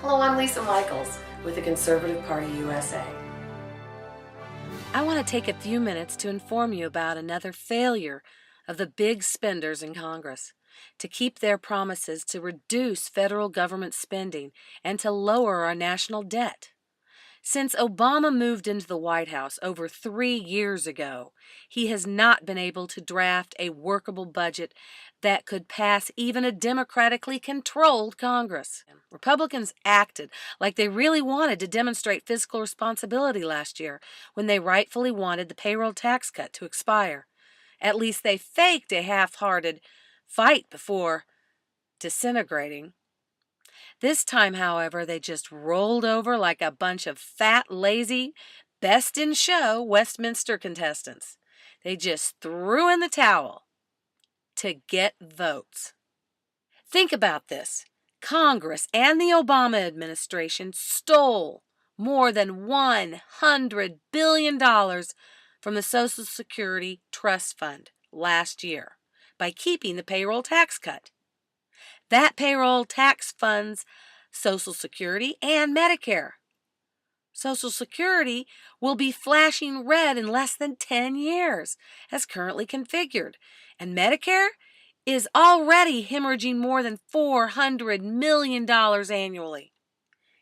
Hello, I'm Lisa Michaels with the Conservative Party USA. I want to take a few minutes to inform you about another failure of the big spenders in Congress to keep their promises to reduce federal government spending and to lower our national debt. Since Obama moved into the White House over 3 years ago, he has not been able to draft a workable budget that could pass even a democratically controlled Congress. Republicans acted like they really wanted to demonstrate fiscal responsibility last year when they rightfully wanted the payroll tax cut to expire. At least they faked a half-hearted fight before disintegrating. This time, however, they just rolled over like a bunch of fat, lazy, best-in-show Westminster contestants. They just threw in the towel to get votes. Think about this. Congress and the Obama administration stole more than $100 billion from the Social Security Trust Fund last year by keeping the payroll tax cut. That payroll tax funds Social Security and Medicare. Social Security will be flashing red in less than 10 years, as currently configured, and Medicare is already hemorrhaging more than $400 million annually.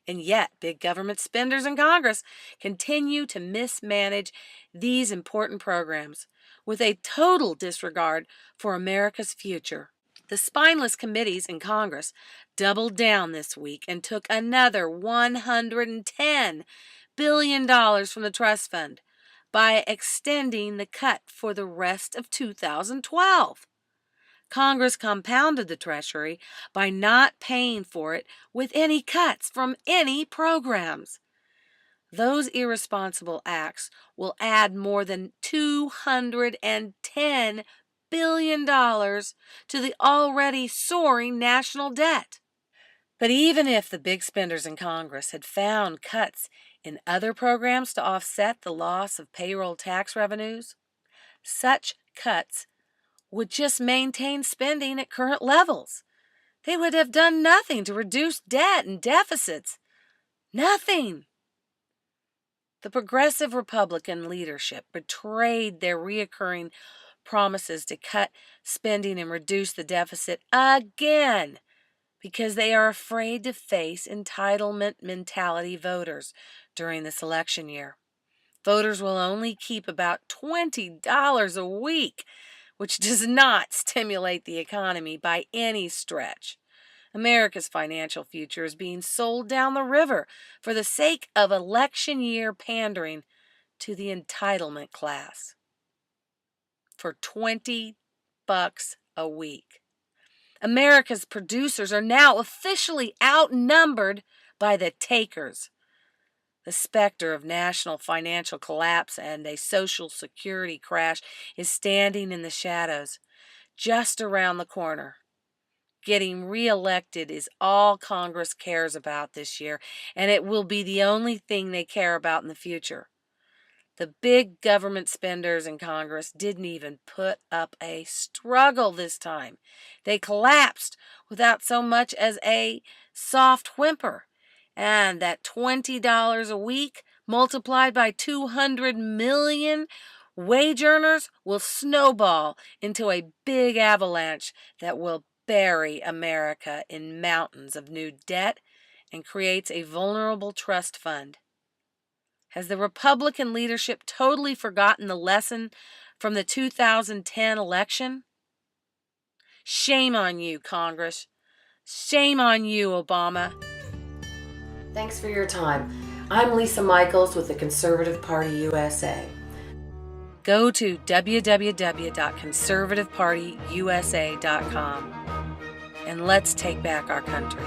And yet, big government spenders in Congress continue to mismanage these important programs with a total disregard for America's future. The spineless committees in Congress doubled down this week and took another $110 billion from the trust fund by extending the cut for the rest of 2012. Congress compounded the Treasury by not paying for it with any cuts from any programs. Those irresponsible acts will add more than $210 billion to the already soaring national debt. But even if the big spenders in Congress had found cuts in other programs to offset the loss of payroll tax revenues, such cuts would just maintain spending at current levels. They would have done nothing to reduce debt and deficits. Nothing. The progressive Republican leadership betrayed their reoccurring promises to cut spending and reduce the deficit again because they are afraid to face entitlement mentality voters during this election year. Voters will only keep about $20 a week, which does not stimulate the economy by any stretch. America's financial future is being sold down the river for the sake of election year pandering to the entitlement class. For $20 a week. America's producers are now officially outnumbered by the takers. The specter of national financial collapse and a Social Security crash is standing in the shadows, just around the corner. Getting reelected is all Congress cares about this year, and it will be the only thing they care about in the future. The big government spenders in Congress didn't even put up a struggle this time. They collapsed without so much as a soft whimper. And that $20 a week multiplied by 200 million wage earners will snowball into a big avalanche that will bury America in mountains of new debt and creates a vulnerable trust fund. Has the Republican leadership totally forgotten the lesson from the 2010 election? Shame on you, Congress. Shame on you, Obama. Thanks for your time. I'm Lisa Michaels with the Conservative Party USA. Go to www.conservativepartyusa.com and let's take back our country.